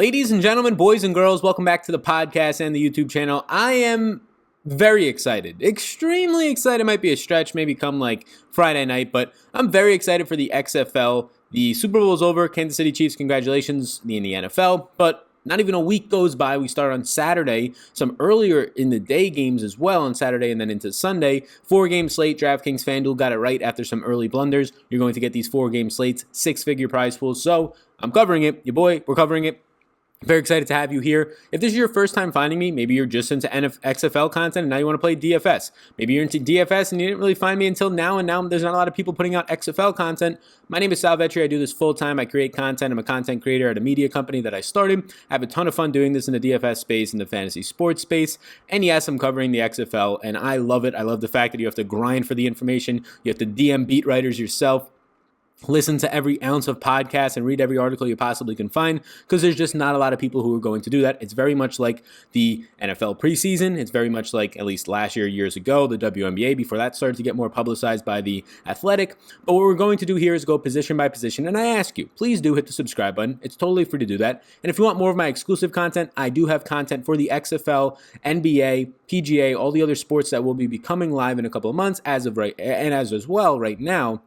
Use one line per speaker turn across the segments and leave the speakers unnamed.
Ladies and gentlemen, boys and girls, welcome back to the podcast and the YouTube channel. I am very excited. Extremely excited might be a stretch, maybe come like Friday night, but I'm very excited for the XFL. The Super Bowl is over. Kansas City Chiefs, congratulations in the NFL, but not even a week goes by. We start on Saturday, some earlier in the day games as well on Saturday and then into Sunday. 4-game slate. DraftKings FanDuel got it right after some early blunders. You're going to get these 4-game slates, 6-figure prize pools. So I'm covering it. Your boy, we're covering it. Very excited to have you here. If this is your first time finding me, maybe you're just into XFL content and now you want to play DFS. Maybe you're into DFS and you didn't really find me until now, and now there's not a lot of people putting out XFL content. My name is Sal Vetri. I do this full time. I create content. I'm a content creator at a media company that I started. I have a ton of fun doing this in the DFS space, in the fantasy sports space. And yes, I'm covering the XFL and I love it. I love the fact that you have to grind for the information. You have to DM beat writers yourself. Listen to every ounce of podcast and read every article you possibly can find, because there's just not a lot of people who are going to do that. It's very much like the NFL preseason. It's very much like, at least last year, years ago, the WNBA, before that started to get more publicized by the Athletic. But what we're going to do here is go position by position. And I ask you, please do hit the subscribe button. It's totally free to do that. And if you want more of my exclusive content, I do have content for the XFL, NBA, PGA, all the other sports that will be becoming live in a couple of months as well right now.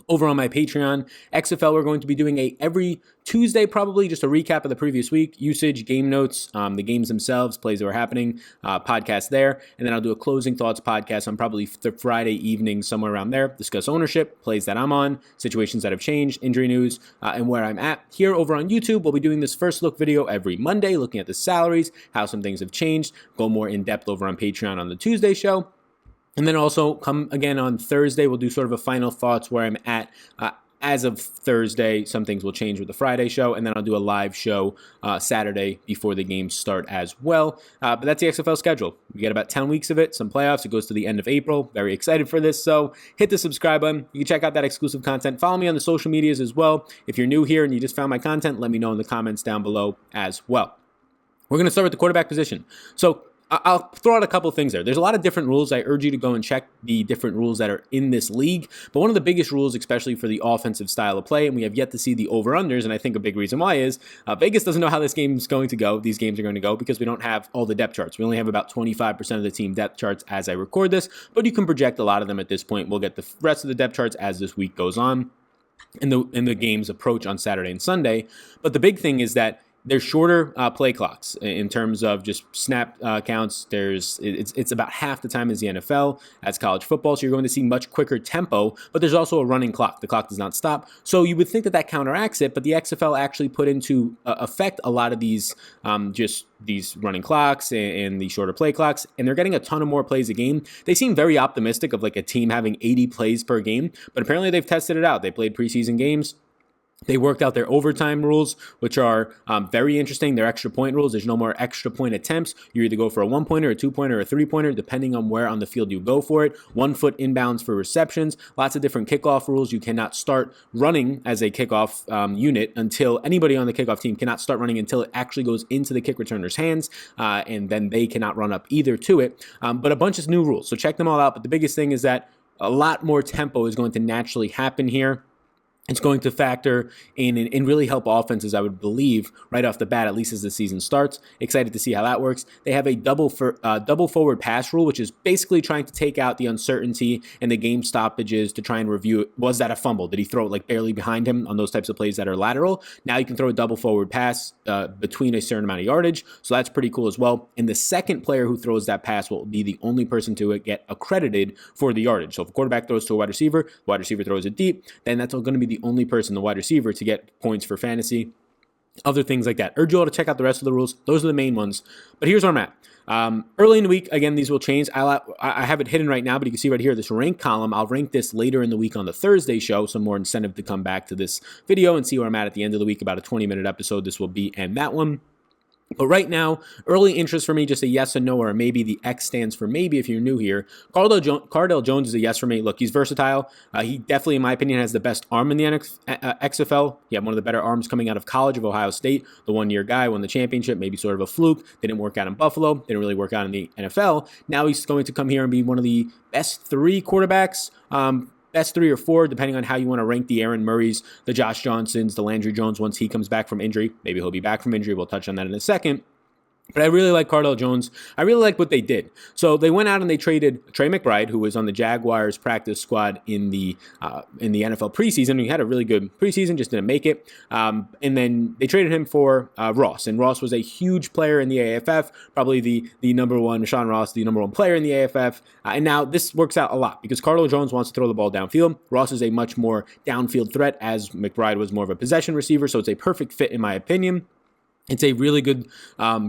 Over on my Patreon, XFL, we're going to be doing every Tuesday, probably just a recap of the previous week, usage, game notes, the games themselves, plays that were happening, podcast there. And then I'll do a closing thoughts podcast on probably the Friday evening, somewhere around there. Discuss ownership, plays that I'm on, situations that have changed, injury news, and where I'm at. Here over on YouTube, we'll be doing this first look video every Monday, looking at the salaries, how some things have changed, go more in depth over on Patreon on the Tuesday show. And then also come again on Thursday, we'll do sort of a final thoughts where I'm at as of Thursday. Some things will change with the Friday show, and then I'll do a live show Saturday before the games start as well. But that's the XFL schedule. We get about 10 weeks of it, some playoffs. It goes to the end of April. Very excited for this. So hit the subscribe button. You can check out that exclusive content. Follow me on the social medias as well. If you're new here and you just found my content, let me know in the comments down below as well. We're going to start with the quarterback position. So I'll throw out a couple things there. There's a lot of different rules. I urge you to go and check the different rules that are in this league. But one of the biggest rules, especially for the offensive style of play, and we have yet to see the over-unders, and I think a big reason why is Vegas doesn't know how this game is going to go. These games are going to go because we don't have all the depth charts. We only have about 25% of the team depth charts as I record this, but you can project a lot of them at this point. We'll get the rest of the depth charts as this week goes on and the games approach on Saturday and Sunday. But the big thing is that there's shorter play clocks in terms of just snap counts. It's about half the time as the NFL, as college football. So you're going to see much quicker tempo, but there's also a running clock. The clock does not stop. So you would think that counteracts it, but the XFL actually put into effect a lot of these these running clocks and the shorter play clocks, and they're getting a ton of more plays a game. They seem very optimistic of like a team having 80 plays per game, but apparently they've tested it out. They played preseason games. They worked out their overtime rules, which are very interesting. Their extra point rules. There's no more extra point attempts. You either go for a 1-pointer, a 2-pointer, or a 3-pointer, depending on where on the field you go for it. 1 foot inbounds for receptions. Lots of different kickoff rules. You cannot start running as a kickoff unit until anybody on the kickoff team cannot start running until it actually goes into the kick returner's hands, and then they cannot run up either to it. But a bunch of new rules. So check them all out. But the biggest thing is that a lot more tempo is going to naturally happen here. It's going to factor in and really help offenses, I would believe, right off the bat, at least as the season starts. Excited to see how that works. They have a double forward pass rule, which is basically trying to take out the uncertainty and the game stoppages to try and review, was that a fumble? Did he throw it like barely behind him on those types of plays that are lateral? Now you can throw a double forward pass between a certain amount of yardage, so that's pretty cool as well. And the second player who throws that pass will be the only person to get accredited for the yardage. So if a quarterback throws to a wide receiver throws it deep, then that's going to be the only person, the wide receiver, to get points for fantasy. Other things like that. Urge you all to check out the rest of the rules. Those are the main ones. But here's where I'm at. Early in the week, again, these will change. I have it hidden right now, but you can see right here, this rank column. I'll rank this later in the week on the Thursday show. Some more incentive to come back to this video and see where I'm at the end of the week. About a 20-minute episode this will be, and that one. But right now, early interest for me, just a yes or no, or maybe. The X stands for maybe if you're new here. Cardale Jones is a yes for me. Look, he's versatile. He definitely, in my opinion, has the best arm in the XFL. He had one of the better arms coming out of college of Ohio State. The one-year guy won the championship, maybe sort of a fluke. They didn't work out in Buffalo. Didn't really work out in the NFL. Now he's going to come here and be one of the best 3 quarterbacks best 3 or 4, depending on how you want to rank the Aaron Murrays, the Josh Johnsons, the Landry Jones once he comes back from injury. Maybe he'll be back from injury. We'll touch on that in a second. But I really like Cardale Jones. I really like what they did. So they went out and they traded Trey Mcbride, who was on the Jaguars practice squad in the NFL preseason. He had a really good preseason, just didn't make it. And then they traded him for Ross. And Ross was a huge player in the AFF, probably the number one, Sean Ross, the number one player in the AFF. And now this works out a lot because Cardale Jones wants to throw the ball downfield. Ross is a much more downfield threat, as McBride was more of a possession receiver. So it's a perfect fit in my opinion. It's a really good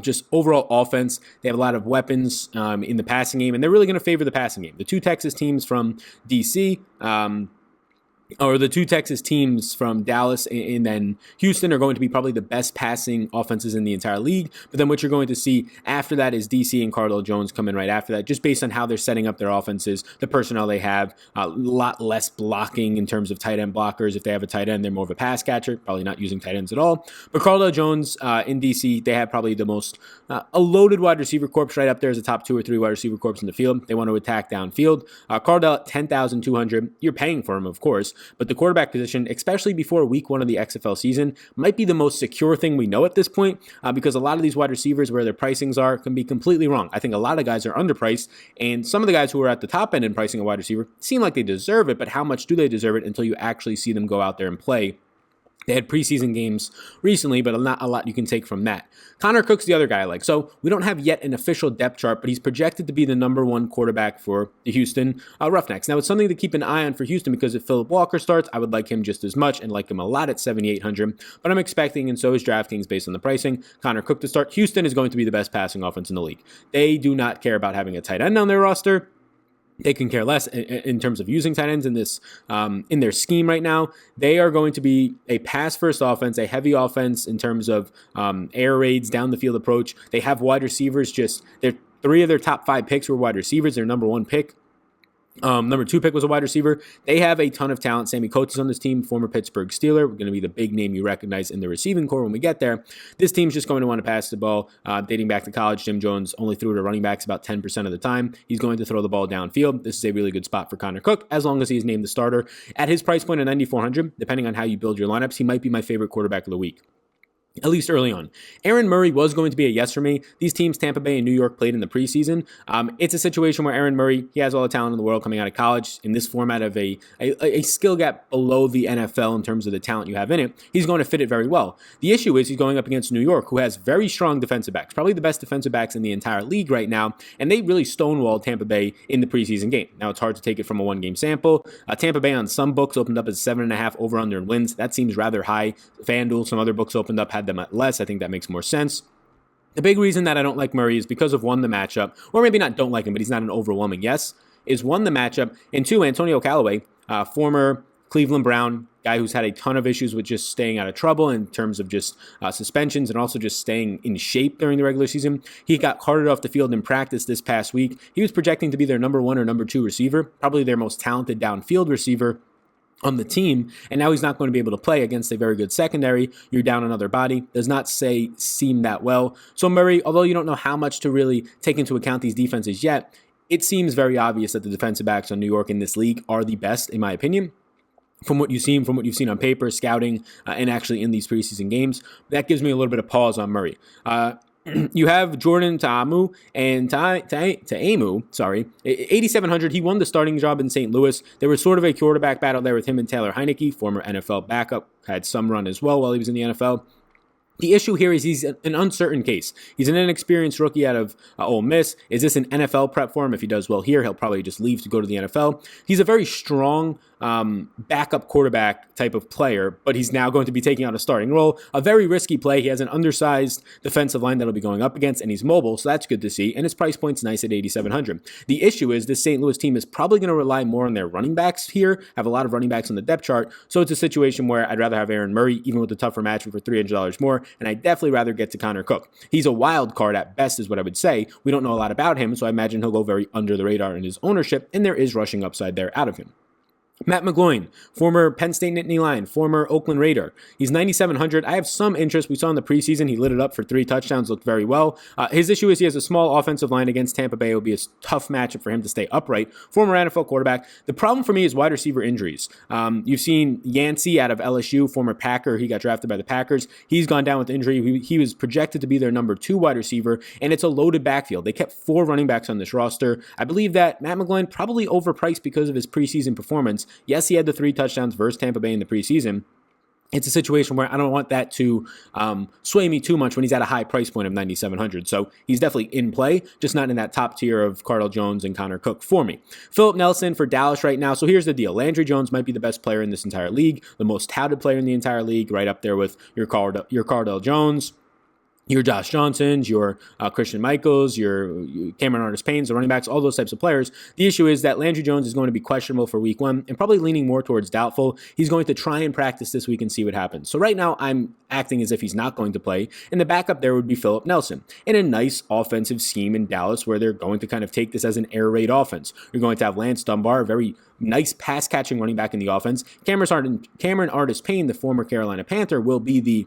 just overall offense. They have a lot of weapons in the passing game, and they're really going to favor the passing game. The two Texas teams from D.C., or the two Texas teams from Dallas and then Houston are going to be probably the best passing offenses in the entire league. But then what you're going to see after that is DC and Cardale Jones come in right after that, just based on how they're setting up their offenses, the personnel they have, a lot less blocking in terms of tight end blockers. If they have a tight end, they're more of a pass catcher, probably not using tight ends at all. But Cardale Jones in DC, they have probably the most, a loaded wide receiver corps right up there as the top 2 or 3 wide receiver corps in the field. They want to attack downfield. Cardale at 10,200, you're paying for him, of course. But the quarterback position, especially before week 1 of the XFL season, might be the most secure thing we know at this point because a lot of these wide receivers, where their pricings are, can be completely wrong. I think a lot of guys are underpriced, and some of the guys who are at the top end in pricing a wide receiver seem like they deserve it, but how much do they deserve it until you actually see them go out there and play? They had preseason games recently, but not a lot you can take from that. Connor Cook's the other guy I like. So we don't have yet an official depth chart, but he's projected to be the number 1 quarterback for the Houston Roughnecks. Now, it's something to keep an eye on for Houston because if Phillip Walker starts, I would like him just as much and like him a lot at 7,800. But I'm expecting, and so is DraftKings based on the pricing, Connor Cook to start. Houston is going to be the best passing offense in the league. They do not care about having a tight end on their roster. They can care less in terms of using tight ends in this in their scheme right now. They are going to be a pass-first offense, a heavy offense in terms of air raids, down the field approach. They have wide receivers. They're 3 of their top 5 picks were wide receivers. Their number 1 pick. Number 2 pick was a wide receiver. They have a ton of talent. Sammy Coates is on this team, former Pittsburgh Steeler. We're going to be the big name you recognize in the receiving core when we get there. This team's just going to want to pass the ball. Dating back to college, Jim Jones only threw to running backs about 10% of the time. He's going to throw the ball downfield. This is a really good spot for Connor Cook, as long as he's named the starter. At his price point of 9,400, depending on how you build your lineups, he might be my favorite quarterback of the week. At least early on. Aaron Murray was going to be a yes for me. These teams, Tampa Bay and New York, played in the preseason. It's a situation where Aaron Murray, he has all the talent in the world coming out of college. In this format of a skill gap below the NFL in terms of the talent you have in it, he's going to fit it very well. The issue is he's going up against New York, who has very strong defensive backs, probably the best defensive backs in the entire league right now, and they really stonewalled Tampa Bay in the preseason game. Now, it's hard to take it from a one-game sample. Tampa Bay on some books opened up as 7.5 over-under in wins. That seems rather high. FanDuel, some other books opened up, had them at less. I think that makes more sense. The big reason that I don't like Murray is because of 1, the matchup, or maybe not don't like him, but he's not an overwhelming yes, is 1, the matchup, and 2, Antonio Callaway, former Cleveland Brown, guy who's had a ton of issues with just staying out of trouble in terms of just suspensions and also just staying in shape during the regular season. He got carted off the field in practice this past week. He was projecting to be their number 1 or number 2 receiver, probably their most talented downfield receiver on the team, and now he's not going to be able to play against a very good secondary. You're down another body. Does not seem that well. So Murray, although you don't know how much to really take into account these defenses yet, it seems very obvious that the defensive backs on New York in this league are the best, in my opinion. From what you've seen on paper, scouting, and actually in these preseason games, that gives me a little bit of pause on Murray. You have Jordan Ta'amu and Ta'amu, 8,700. He won the starting job in St. Louis. There was sort of a quarterback battle there with him and Taylor Heineke, former NFL backup, had some run as well while he was in the NFL. The issue here is he's an uncertain case. He's an inexperienced rookie out of Ole Miss. Is this an NFL prep for him? If he does well here, he'll probably just leave to go to the NFL. He's a very strong backup quarterback type of player, but he's now going to be taking on a starting role. A very risky play. He has an undersized defensive line that'll be going up against, and he's mobile, so that's good to see. And his price point's nice at 8,700. The issue is this St. Louis team is probably going to rely more on their running backs here, have a lot of running backs on the depth chart, so it's a situation where I'd rather have Aaron Murray, even with the tougher matchup for $300 more, and I'd definitely rather get to Connor Cook. He's a wild card at best is what I would say. We don't know a lot about him, so I imagine he'll go very under the radar in his ownership, and there is rushing upside there out of him. Matt Mcgloin, former Penn State Nittany Lion, former Oakland Raider. He's 9,700. I have some interest. We saw in the preseason, he lit it up for 3 touchdowns, looked very well. His issue is he has a small offensive line against Tampa Bay. It will be a tough matchup for him to stay upright. Former NFL quarterback. The problem for me is wide receiver injuries. You've seen Yancey out of LSU, former Packer. He got drafted by the Packers. He's gone down with injury. He was projected to be their number 2 wide receiver, and it's a loaded backfield. They kept 4 running backs on this roster. I believe that Matt Mcgloin probably overpriced because of his preseason performance. Yes, he had the 3 touchdowns versus Tampa Bay in the preseason. It's a situation where I don't want that to sway me too much when he's at a high price point of 9,700. So he's definitely in play, just not in that top tier of Cardale Jones and Connor Cook for me. Philip Nelson for Dallas right now. So here's the deal. Landry Jones might be the best player in this entire league, the most touted player in the entire league, right up there with your Cardale Jones, your Josh Johnsons, your Christian Michaels, your Cameron Artis-Paynes, the running backs, all those types of players. The issue is that Landry Jones is going to be questionable for week 1 and probably leaning more towards doubtful. He's going to try and practice this week and see what happens. So right now I'm acting as if he's not going to play, and the backup there would be Philip Nelson in a nice offensive scheme in Dallas where they're going to kind of take this as an air raid offense. You're going to have Lance Dunbar, a very nice pass-catching running back in the offense. Cameron Artis-Payne, the former Carolina Panther, will be the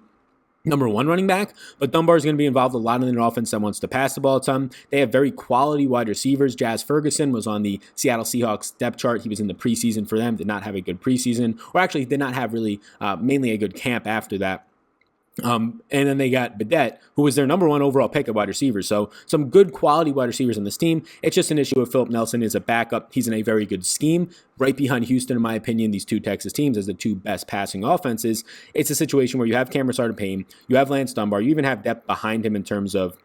number 1 running back, but Dunbar is going to be involved a lot in an offense that wants to pass the ball a ton. They have very quality wide receivers. Jaz Ferguson was on the Seattle Seahawks depth chart. He was in the preseason for them, did not have a good preseason, or actually did not have really mainly a good camp after that. And then they got Bidet, who was their number 1 overall pick at wide receivers. So some good quality wide receivers on this team. It's just an issue of Philip Nelson is a backup. He's in a very good scheme, right behind Houston, in my opinion, these 2 Texas teams as the 2 best passing offenses. It's a situation where you have Cameron Artis-Payne, you have Lance Dunbar, you even have depth behind him in terms of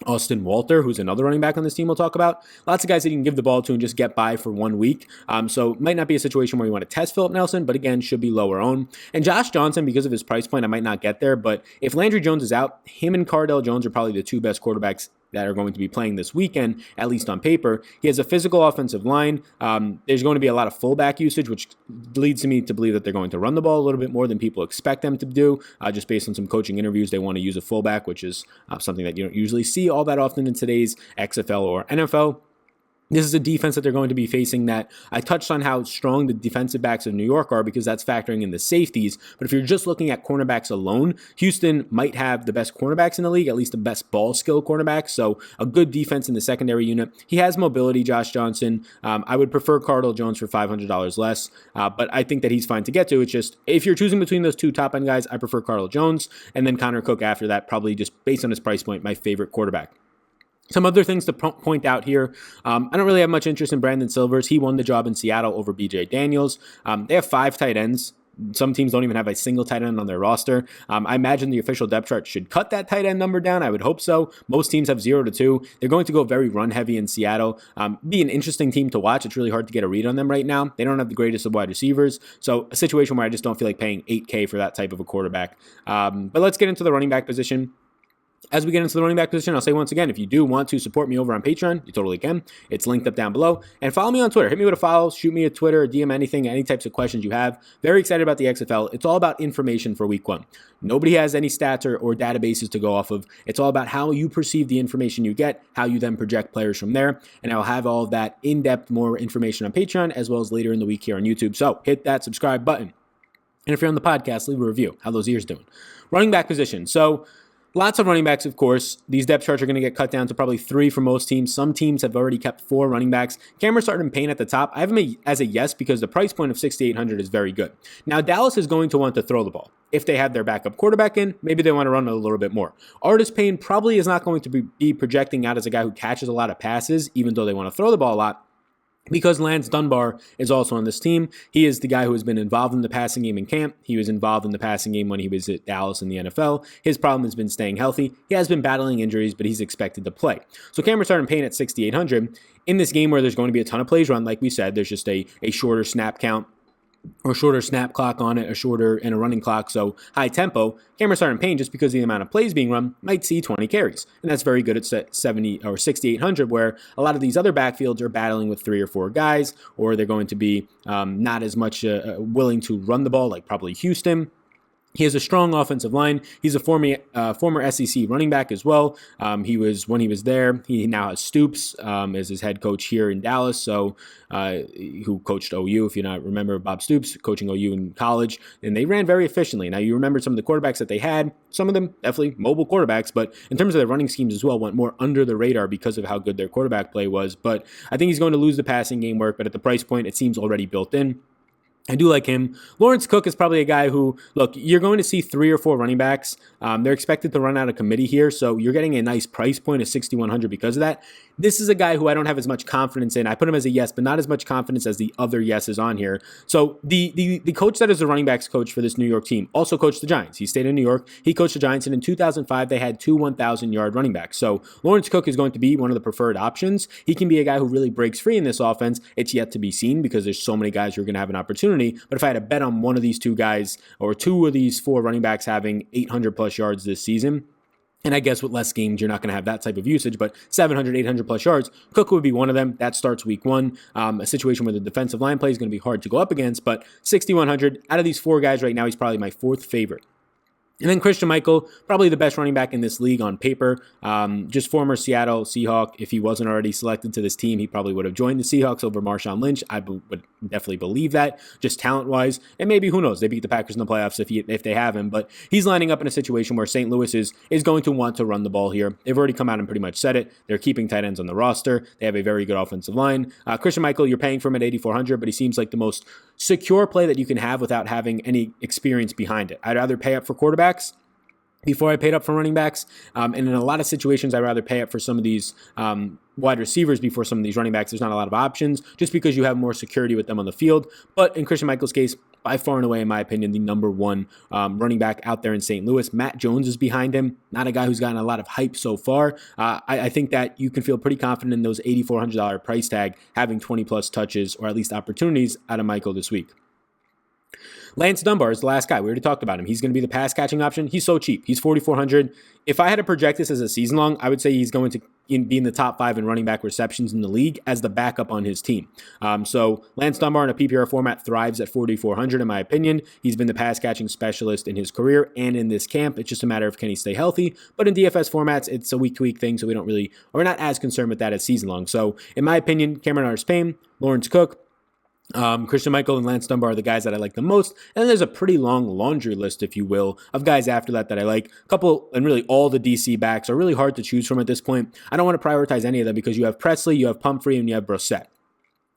Austin Walter, who's another running back on this team we'll talk about. Lots of guys that you can give the ball to and just get by for 1 week. So it might not be a situation where you want to test Philip Nelson, but again, should be lower owned. And Josh Johnson, because of his price point, I might not get there. But if Landry Jones is out, him and Cardale Jones are probably the 2 best quarterbacks that are going to be playing this weekend, at least on paper. He has a physical offensive line. There's going to be a lot of fullback usage, which leads me to believe that they're going to run the ball a little bit more than people expect them to do. Just based on some coaching interviews, they want to use a fullback, which is something that you don't usually see all that often in today's XFL or NFL. This is a defense that they're going to be facing that I touched on how strong the defensive backs of New York are because that's factoring in the safeties. But if you're just looking at cornerbacks alone, Houston might have the best cornerbacks in the league, at least the best ball skill cornerbacks. So a good defense in the secondary unit. He has mobility, Josh Johnson. I would prefer Cardale Jones for $500 less, but I think that he's fine to get to. It's just if you're choosing between those 2 top end guys, I prefer Cardale Jones, and then Connor Cook after that, probably just based on his price point, my favorite quarterback. Some other things to point out here. I don't really have much interest in Brandon Silvers. He won the job in Seattle over BJ Daniels. They have 5 tight ends. Some teams don't even have a single tight end on their roster. I imagine the official depth chart should cut that tight end number down. I would hope so. Most teams have 0 to 2. They're going to go very run heavy in Seattle. Be an interesting team to watch. It's really hard to get a read on them right now. They don't have the greatest of wide receivers. So a situation where I just don't feel like paying $8K for that type of a quarterback. But let's get into the running back position. As we get into the running back position, I'll say once again, if you do want to support me over on Patreon, you totally can. It's linked up down below. And follow me on Twitter. Hit me with a follow, shoot me a Twitter, DM anything, any types of questions you have. Very excited about the XFL. It's all about information for week 1. Nobody has any stats or databases to go off of. It's all about how you perceive the information you get, how you then project players from there. And I'll have all of that in-depth, more information on Patreon, as well as later in the week here on YouTube. So hit that subscribe button. And if you're on the podcast, leave a review. How those ears doing? Running back position. So lots of running backs, of course. These depth charts are going to get cut down to probably 3 for most teams. Some teams have already kept 4 running backs. Cameron Artis-Payne at the top. I have him as a yes because the price point of $6,800 is very good. Now, Dallas is going to want to throw the ball. If they have their backup quarterback in, maybe they want to run a little bit more. Artis-Payne probably is not going to be projecting out as a guy who catches a lot of passes, even though they want to throw the ball a lot. Because Lance Dunbar is also on this team. He is the guy who has been involved in the passing game in camp. He was involved in the passing game when he was at Dallas in the NFL. His problem has been staying healthy. He has been battling injuries, but he's expected to play. So Cameron Artis-Payne at $6,800. In this game where there's going to be a ton of plays run, like we said, there's just a shorter snap count or shorter snap clock on it, a shorter and a running clock, so high tempo. Cameron Artis-Payne, just because of the amount of plays being run, might see 20 carries. And that's very good at 70 or 6,800, where a lot of these other backfields are battling with 3 or 4 guys, or they're going to be not as much willing to run the ball, like probably Houston. He has a strong offensive line. He's a former SEC running back as well. When he was there. He now has Stoops as his head coach here in Dallas. So who coached OU, if you not remember Bob Stoops coaching OU in college, and they ran very efficiently. Now you remember some of the quarterbacks that they had. Some of them definitely mobile quarterbacks, but in terms of their running schemes as well, went more under the radar because of how good their quarterback play was. But I think he's going to lose the passing game work. But at the price point, it seems already built in. I do like him. Florence Cook is probably a guy who, look, you're going to see 3 or 4 running backs. They're expected to run out of committee here, so you're getting a nice price point of $6,100 because of that. This is a guy who I don't have as much confidence in. I put him as a yes, but not as much confidence as the other yeses on here. So the coach that is the running backs coach for this New York team also coached the Giants. He stayed in New York. He coached the Giants, and in 2005, they had 2 1,000-yard running backs. So Florence Cook is going to be one of the preferred options. He can be a guy who really breaks free in this offense. It's yet to be seen because there's so many guys who are going to have an opportunity. But if I had to bet on one of these 2 guys or 2 of these 4 running backs having 800-plus yards this season, and I guess with less games, you're not going to have that type of usage, but 700, 800-plus yards, Cook would be one of them. That starts week 1. A situation where the defensive line play is going to be hard to go up against, but 6,100 out of these 4 guys right now, he's probably my 4th favorite. And then Christine Michael, probably the best running back in this league on paper. Just former Seattle Seahawk. If he wasn't already selected to this team, he probably would have joined the Seahawks over Marshawn Lynch. I would definitely believe that, just talent-wise. And maybe, who knows, they beat the Packers in the playoffs if they have him. But he's lining up in a situation where St. Louis is going to want to run the ball here. They've already come out and pretty much said it. They're keeping tight ends on the roster. They have a very good offensive line. Christine Michael, you're paying for him at $8,400, but he seems like the most secure play that you can have without having any experience behind it. I'd rather pay up for quarterbacks before I paid up for running backs. And in a lot of situations, I'd rather pay up for some of these wide receivers before some of these running backs. There's not a lot of options just because you have more security with them on the field. But in Christine Michael's case, by far and away, in my opinion, the number 1 running back out there in St. Louis. Matt Jones is behind him. Not a guy who's gotten a lot of hype so far. I think that you can feel pretty confident in those $8,400 price tag having 20-plus touches or at least opportunities out of Michael this week. Lance Dunbar is the last guy. We already talked about him. He's going to be the pass-catching option. He's so cheap. He's $4,400. If I had to project this as a season long, I would say he's going to be in the top 5 in running back receptions in the league as the backup on his team. So Lance Dunbar in a PPR format thrives at $4,400 in my opinion. He's been the pass-catching specialist in his career and in this camp. It's just a matter of can he stay healthy. But in DFS formats, it's a week-to-week thing, so we're not as concerned with that as season long. So in my opinion, Cameron Artis-Payne, Florence Cook, Christine Michael and Lance Dunbar are the guys that I like the most. And then there's a pretty long laundry list, if you will, of guys after that I like. A couple, and really all the DC backs are really hard to choose from at this point. I don't want to prioritize any of them because you have Presley, you have Pumphrey, and you have Brissett.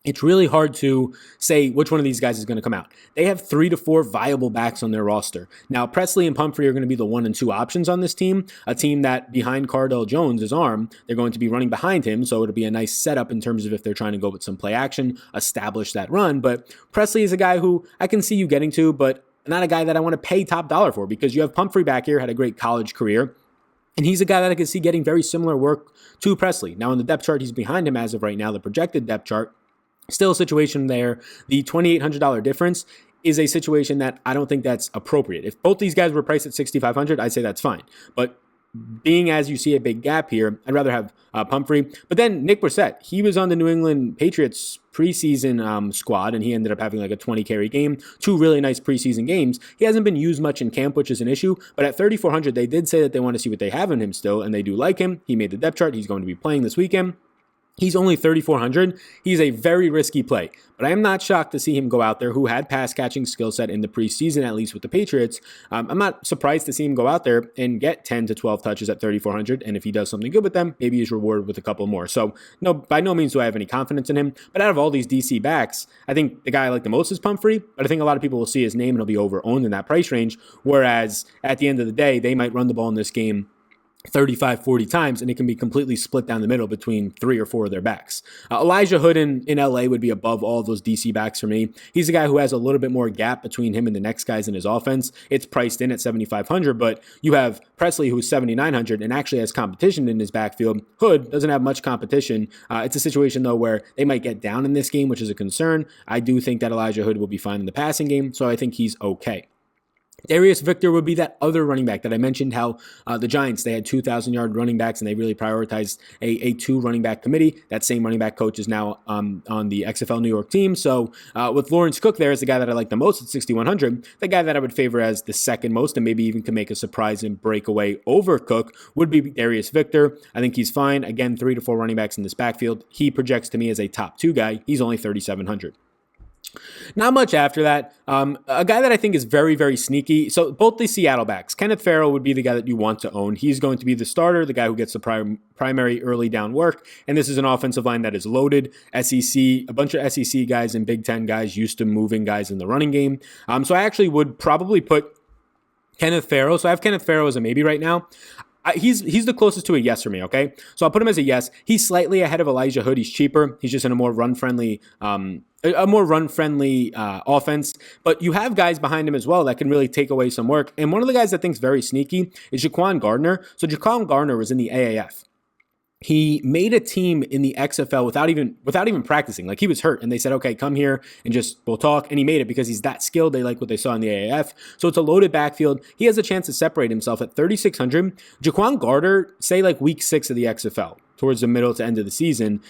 It's really hard to say which one of these guys is going to come out. They have 3 to 4 viable backs on their roster. Now, Presley and Pumphrey are going to be the 1 and 2 options on this team, a team that behind Cardell Jones' arm, they're going to be running behind him, so it'll be a nice setup in terms of if they're trying to go with some play action, establish that run. But Presley is a guy who I can see you getting to, but not a guy that I want to pay top dollar for because you have Pumphrey back here, had a great college career. And he's a guy that I can see getting very similar work to Presley. Now, in the depth chart, he's behind him as of right now, the projected depth chart. Still a situation there. The $2,800 difference is a situation that I don't think that's appropriate. If both these guys were priced at $6,500, I'd say that's fine. But being as you see a big gap here, I'd rather have Pumphrey. But then Nick Brissett, he was on the New England Patriots preseason squad, and he ended up having like a 20-carry game, 2 really nice preseason games. He hasn't been used much in camp, which is an issue. But at $3,400, they did say that they want to see what they have in him still, and they do like him. He made the depth chart. He's going to be playing this weekend. He's only $3,400. He's a very risky play, but I am not shocked to see him go out there who had pass catching skill set in the preseason, at least with the Patriots. I'm not surprised to see him go out there and get 10 to 12 touches at $3,400. And if he does something good with them, maybe he's rewarded with a couple more. So no, by no means do I have any confidence in him, but out of all these DC backs, I think the guy I like the most is Pumphrey, but I think a lot of people will see his name and he'll be over-owned in that price range. Whereas at the end of the day, they might run the ball in this game 35, 40 times, and it can be completely split down the middle between 3 or 4 of their backs. Elijah Hood in LA would be above all of those DC backs for me. He's a guy who has a little bit more gap between him and the next guys in his offense. It's priced in at $7,500, but you have Presley who's $7,900 and actually has competition in his backfield. Hood doesn't have much competition. It's a situation though where they might get down in this game, which is a concern. I do think that Elijah Hood will be fine in the passing game, so I think he's okay. Darius Victor would be that other running back that I mentioned, how the Giants, they had 2,000-yard running backs and they really prioritized a two running back committee. That same running back coach is now on the XFL New York team. So with Florence Cook there is the guy that I like the most at 6,100. The guy that I would favor as the second most and maybe even can make a surprise and breakaway over Cook would be Darius Victor. I think he's fine. Again, 3 to 4 running backs in this backfield. He projects to me as a top 2 guy. He's only 3,700. Not much after that. A guy that I think is very, very sneaky. So both the Seattle backs. Kenneth Farrell would be the guy that you want to own. He's going to be the starter, the guy who gets the primary early down work. And this is an offensive line that is loaded. SEC, a bunch of SEC guys and Big Ten guys used to moving guys in the running game. So I actually would probably put Kenneth Farrell. So I have Kenneth Farrell as a maybe right now. He's the closest to a yes for me, okay? So I'll put him as a yes. He's slightly ahead of Elijah Hood. He's cheaper. He's just in a more run-friendly offense. But you have guys behind him as well that can really take away some work. And one of the guys that thinks very sneaky is Jaquan Carter. So Jaquan Carter was in the AAF. He made a team in the XFL without even practicing. Like, he was hurt and they said, okay, come here and we'll talk. And he made it because he's that skilled. They like what they saw in the AAF. So it's a loaded backfield. He has a chance to separate himself at 3,600. Jaquan Carter, say like week 6 of the XFL, towards the middle to end of the season,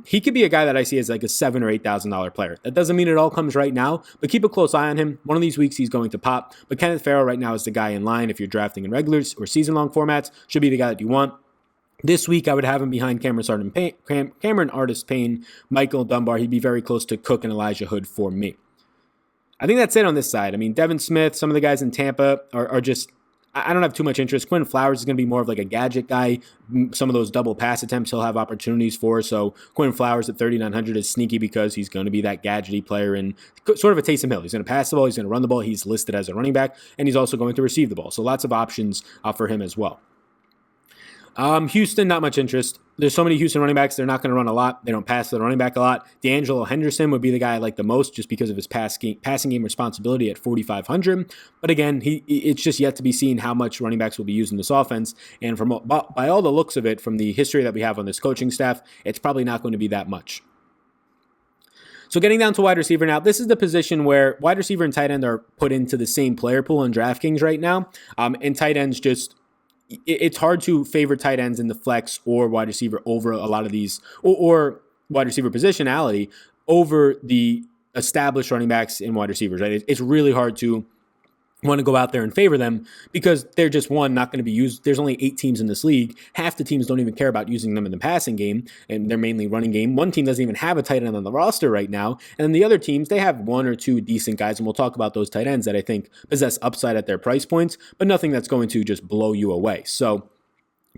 he could be a guy that I see as like a $7,000 or $8,000 player. That doesn't mean it all comes right now, but keep a close eye on him. One of these weeks he's going to pop. But Kenneth Farrell right now is the guy in line if you're drafting in regulars or season-long formats. Should be the guy that you want. This week, I would have him behind Cameron Artis-Payne, Michael Dunbar. He'd be very close to Cook and Elijah Hood for me. I think that's it on this side. I mean, Devin Smith, some of the guys in Tampa are just, I don't have too much interest. Quinn Flowers is going to be more of like a gadget guy. Some of those double pass attempts he'll have opportunities for. So Quinn Flowers at 3,900 is sneaky because he's going to be that gadgety player and sort of a Taysom Hill. He's going to pass the ball. He's going to run the ball. He's listed as a running back, and he's also going to receive the ball. So lots of options for him as well. Houston, not much interest. There's so many Houston running backs. They're not going to run a lot. They don't pass the running back a lot. D'Angelo Henderson would be the guy I like the most just because of his passing game responsibility at 4,500. But again, it's just yet to be seen how much running backs will be used in this offense. And by all the looks of it, from the history that we have on this coaching staff, it's probably not going to be that much. So getting down to wide receiver now, this is the position where wide receiver and tight end are put into the same player pool on DraftKings right now. And tight ends just... It's hard to favor tight ends in the flex or wide receiver over a lot of these, or wide receiver positionality over the established running backs and wide receivers, right? It's really hard to want to go out there and favor them because they're just, one, not going to be used. There's only 8 teams in this league. Half the teams don't even care about using them in the passing game, and they're mainly running game. One team doesn't even have a tight end on the roster right now. And then the other teams, they have 1 or 2 decent guys, and we'll talk about those tight ends that I think possess upside at their price points, but nothing that's going to just blow you away. So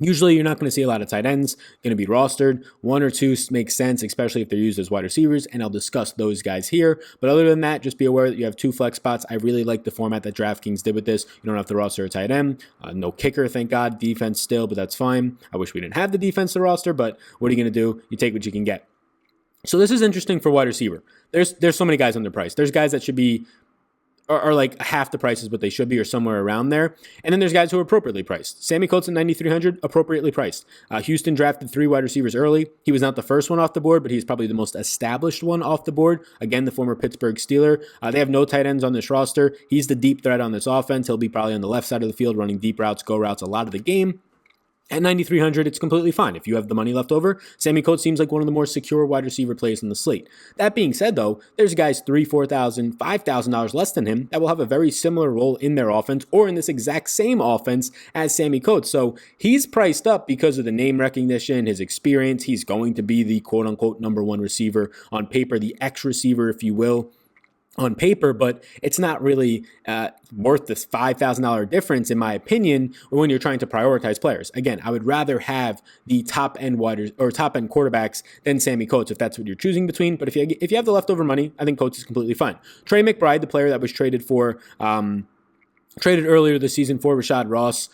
usually you're not going to see a lot of tight ends going to be rostered. 1 or 2 makes sense, especially if they're used as wide receivers, and I'll discuss those guys here. But other than that, just be aware that you have 2 flex spots. I really like the format that DraftKings did with this. You don't have to roster a tight end. No kicker, thank God. Defense still, but that's fine. I wish we didn't have the defense to roster, but what are you going to do? You take what you can get. So this is interesting for wide receiver. There's so many guys underpriced. There's guys that should be are like half the prices what they should be or somewhere around there. And then there's guys who are appropriately priced. Sammy Coates at 9,300, appropriately priced. Houston drafted 3 wide receivers early. He was not the first one off the board, but he's probably the most established one off the board. Again, the former Pittsburgh Steeler. They have no tight ends on this roster. He's the deep threat on this offense. He'll be probably on the left side of the field running deep routes, go routes a lot of the game. At 9,300, it's completely fine. If you have the money left over, Sammy Coates seems like one of the more secure wide receiver plays in the slate. That being said, though, there's guys $3,000, $4,000, $5,000 less than him that will have a very similar role in their offense or in this exact same offense as Sammy Coates. So he's priced up because of the name recognition, his experience. He's going to be the quote-unquote number 1 receiver on paper, the X receiver, if you will, on paper, but it's not really worth this $5,000 difference, in my opinion, when you're trying to prioritize players. Again, I would rather have the top end quarterbacks than Sammy Coates if that's what you're choosing between. But if you have the leftover money, I think Coates is completely fine. Trey McBride, the player that was traded earlier this season for Rashad Ross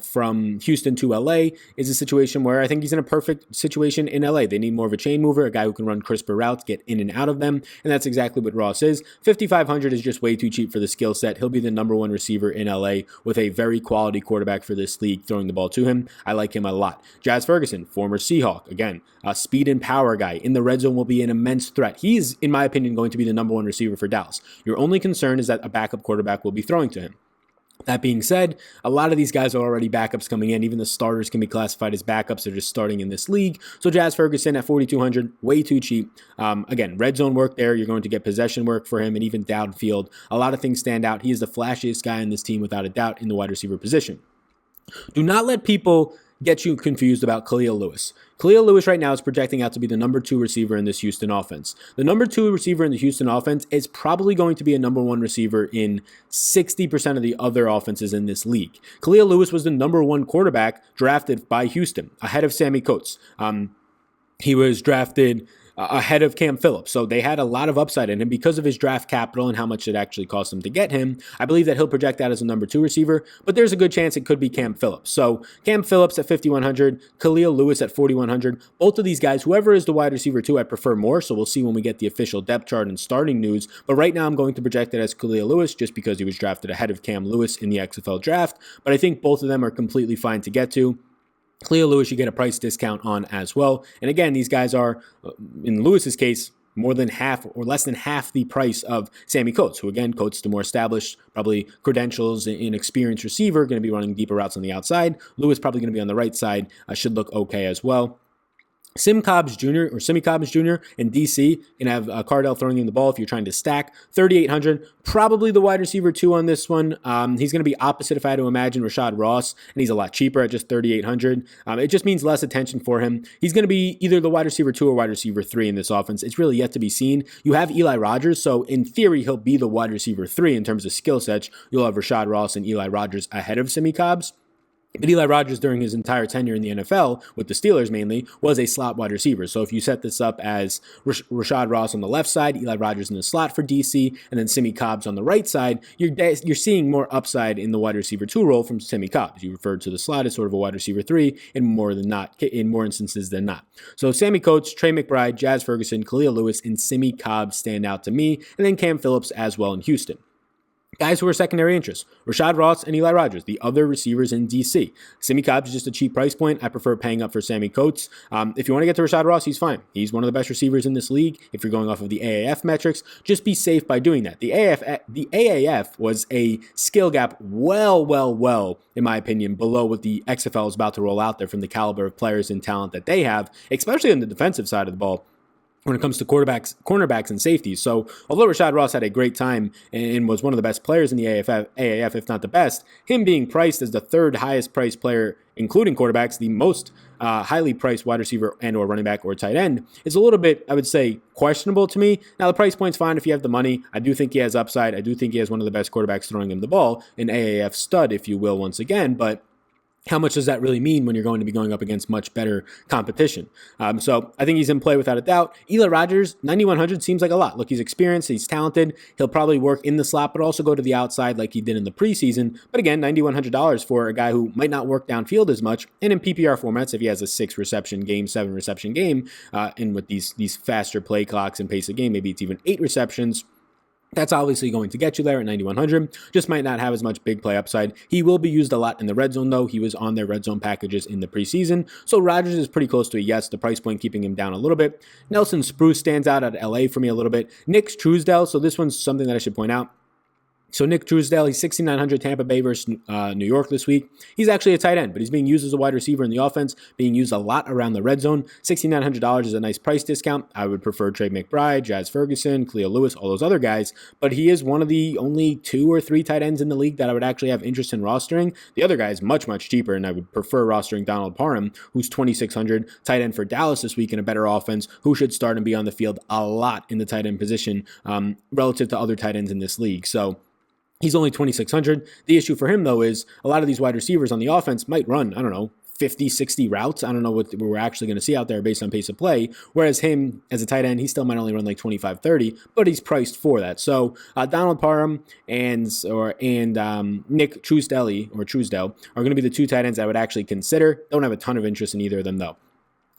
from Houston to LA, is a situation where I think he's in a perfect situation in LA. They need more of a chain mover, a guy who can run crisper routes, get in and out of them, and that's exactly what Ross is. 5,500 is just way too cheap for the skill set. He'll be the number 1 receiver in LA with a very quality quarterback for this league throwing the ball to him. I like him a lot. Jaz Ferguson, former Seahawk, again, a speed and power guy. In the red zone will be an immense threat. He's, in my opinion, going to be the number 1 receiver for Dallas. Your only concern is that a backup quarterback will be throwing to him. That being said, a lot of these guys are already backups coming in. Even the starters can be classified as backups. They're just starting in this league. So Jaz Ferguson at 4,200, way too cheap. Again, red zone work there. You're going to get possession work for him and even downfield. A lot of things stand out. He is the flashiest guy in this team without a doubt in the wide receiver position. Do not let people get you confused about Cleo Lewis. Cleo Lewis right now is projecting out to be the number 2 receiver in this Houston offense. The number 2 receiver in the Houston offense is probably going to be a number 1 receiver in 60% of the other offenses in this league. Cleo Lewis was the number 1 quarterback drafted by Houston, ahead of Sammy Coates. He was drafted ahead of Cam Phillips. So they had a lot of upside in him because of his draft capital and how much it actually cost them to get him. I believe that he'll project out as a number 2 receiver, but there's a good chance it could be Cam Phillips. So Cam Phillips at 5,100, Cleo Lewis at 4,100. Both of these guys, whoever is the wide receiver 2, I prefer more. So we'll see when we get the official depth chart and starting news. But right now I'm going to project it as Cleo Lewis just because he was drafted ahead of Cam Lewis in the XFL draft. But I think both of them are completely fine to get to. Cleo Lewis you get a price discount on as well. And again, these guys are, in Lewis's case, more than half or less than half the price of Sammy Coates, who again, Coates the more established, probably credentials in experienced receiver, going to be running deeper routes on the outside. Lewis probably going to be on the right side, should look okay as well. Simmy Cobbs Jr. in DC can have Cardell throwing him the ball if you're trying to stack. 3,800, probably the wide receiver 2 on this one. He's going to be opposite, if I had to imagine, Rashad Ross, and he's a lot cheaper at just 3,800. It just means less attention for him. He's going to be either the wide receiver 2 or wide receiver 3 in this offense. It's really yet to be seen. You have Eli Rogers, so in theory, he'll be the wide receiver 3 in terms of skill sets. You'll have Rashad Ross and Eli Rogers ahead of Simmy Cobbs. But Eli Rogers, during his entire tenure in the NFL, with the Steelers mainly, was a slot wide receiver. So if you set this up as Rashad Ross on the left side, Eli Rogers in the slot for DC, and then Simmy Cobbs on the right side, you're seeing more upside in the wide receiver 2 role from Simmy Cobbs. You referred to the slot as sort of a wide receiver 3 in more instances than not. So Sammy Coates, Trey McBride, Jaz Ferguson, Coolio Lewis, and Simmy Cobbs stand out to me, and then Cam Phillips as well in Houston. Guys who are secondary interests, Rashad Ross and Eli Rogers, the other receivers in DC. Simmy Cobbs is just a cheap price point. I prefer paying up for Sammy Coates. If you want to get to Rashad Ross, he's fine. He's one of the best receivers in this league. If you're going off of the AAF metrics, just be safe by doing that. The AAF was a skill gap well, in my opinion, below what the XFL is about to roll out there from the caliber of players and talent that they have, especially on the defensive side of the ball, when it comes to cornerbacks, and safeties. So although Rashad Ross had a great time and was one of the best players in the AAF, if not the best, him being priced as the 3rd highest priced player, including quarterbacks, the most highly priced wide receiver and or running back or tight end, is a little bit, I would say, questionable to me. Now, the price point's fine if you have the money. I do think he has upside. I do think he has one of the best quarterbacks throwing him the ball, an AAF stud, if you will, once again, but how much does that really mean when you're going to be going up against much better competition? So I think he's in play without a doubt. Eli Rogers, 9,100 seems like a lot. Look, he's experienced. He's talented. He'll probably work in the slot, but also go to the outside like he did in the preseason. But again, $9,100 for a guy who might not work downfield as much. And in PPR formats, if he has a 6-reception game, 7-reception game, and with these faster play clocks and pace of game, maybe it's even 8 receptions. That's obviously going to get you there at 9,100. Just might not have as much big play upside. He will be used a lot in the red zone, though. He was on their red zone packages in the preseason. So Rodgers is pretty close to a yes. The price point keeping him down a little bit. Nelson Spruce stands out at LA for me a little bit. Nick Truesdell. So this one's something that I should point out. So Nick Truesdell, he's 6,900 Tampa Bay versus New York this week. He's actually a tight end, but he's being used as a wide receiver in the offense, being used a lot around the red zone. $6,900 is a nice price discount. I would prefer Trey McBride, Jaz Ferguson, Cleo Lewis, all those other guys, but he is one of the only 2 or 3 tight ends in the league that I would actually have interest in rostering. The other guy is much, much cheaper, and I would prefer rostering Donald Parham, who's 2,600, tight end for Dallas this week in a better offense, who should start and be on the field a lot in the tight end position relative to other tight ends in this league. So he's only 2,600. The issue for him, though, is a lot of these wide receivers on the offense might run, 50, 60 routes. I don't know what we're actually going to see out there based on pace of play. Whereas him, as a tight end, he still might only run like 25, 30, but he's priced for that. So Donald Parham and Nick Truesdell are going to be the 2 tight ends I would actually consider. Don't have a ton of interest in either of them, though.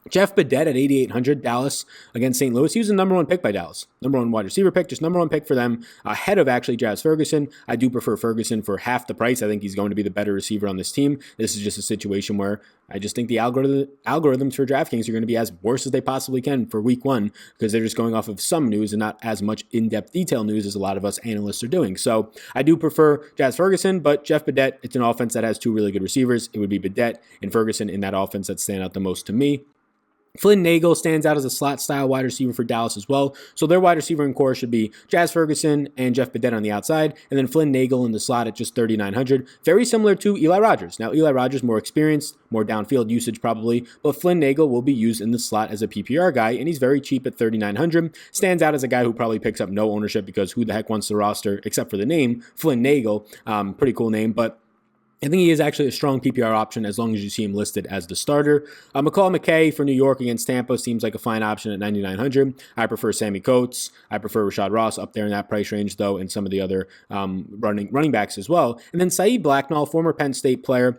Jeff Badet at 8,800, Dallas against St. Louis. He was the number one pick by Dallas. Number one wide receiver pick, just number one pick for them, ahead of actually Jaz Ferguson. I do prefer Ferguson for half the price. I think he's going to be the better receiver on this team. This is just a situation where I just think the algorithms for DraftKings are going to be as worse as they possibly can for week one, because they're just going off of some news and not as much in-depth detail news as a lot of us analysts are doing. So I do prefer Jaz Ferguson, but Jeff Badet, it's an offense that has two really good receivers. It would be Badet and Ferguson in that offense that stand out the most to me. Flynn Nagel stands out as a slot-style wide receiver for Dallas as well. So their wide receiver in core should be Jaz Ferguson and Jeff Badet on the outside, and then Flynn Nagel in the slot at just 3,900. Very similar to Eli Rogers. Now, Eli Rogers more experienced, more downfield usage probably, but Flynn Nagel will be used in the slot as a PPR guy, and he's very cheap at 3,900. Stands out as a guy who probably picks up no ownership, because who the heck wants the roster except for the name, Flynn Nagel. Pretty cool name, but I think he is actually a strong PPR option as long as you see him listed as the starter. McCall McKay for New York against Tampa seems like a fine option at 9,900. I prefer Sammy Coates. I prefer Rashad Ross up there in that price range, though, and some of the other running backs as well. And then Saeed Blacknall, former Penn State player.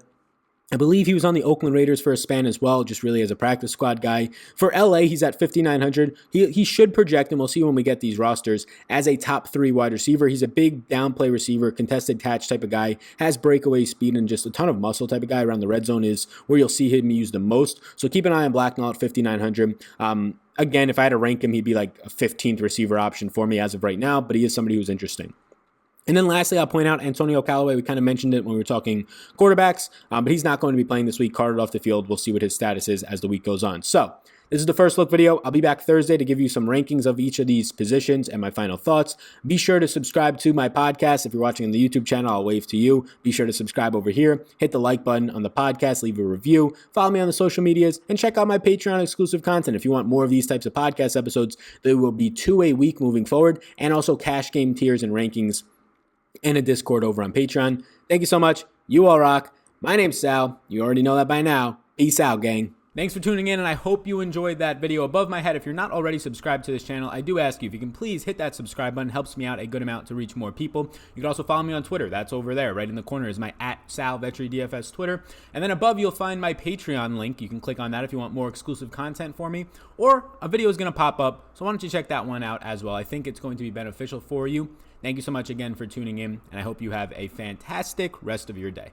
I believe he was on the Oakland Raiders for a span as well, just really as a practice squad guy. For LA, he's at 5,900. He should project, and we'll see when we get these rosters, as a top 3 wide receiver. He's a big downplay receiver, contested catch type of guy, has breakaway speed and just a ton of muscle type of guy. Around the red zone is where you'll see him used the most. So keep an eye on Blacknall at 5,900. Again, if I had to rank him, he'd be like a 15th receiver option for me as of right now, but he is somebody who's interesting. And then lastly, I'll point out Antonio Callaway. We kind of mentioned it when we were talking quarterbacks, but he's not going to be playing this week. Carted off the field. We'll see what his status is as the week goes on. So this is the first look video. I'll be back Thursday to give you some rankings of each of these positions and my final thoughts. Be sure to subscribe to my podcast. If you're watching on the YouTube channel, I'll wave to you. Be sure to subscribe over here. Hit the like button on the podcast. Leave a review. Follow me on the social medias. And check out my Patreon exclusive content. If you want more of these types of podcast episodes, there will be 2 a week moving forward. And also cash game tiers and rankings and a Discord over on Patreon. Thank you so much. You all rock. My name's Sal. You already know that by now. Peace out, gang. Thanks for tuning in, and I hope you enjoyed that video. Above my head, if you're not already subscribed to this channel, I do ask you if you can please hit that subscribe button. It helps me out a good amount to reach more people. You can also follow me on Twitter. That's over there. Right in the corner is my @SalVetriDFS Twitter. And then above, you'll find my Patreon link. You can click on that if you want more exclusive content for me. Or a video is going to pop up, so why don't you check that one out as well. I think it's going to be beneficial for you. Thank you so much again for tuning in, and I hope you have a fantastic rest of your day.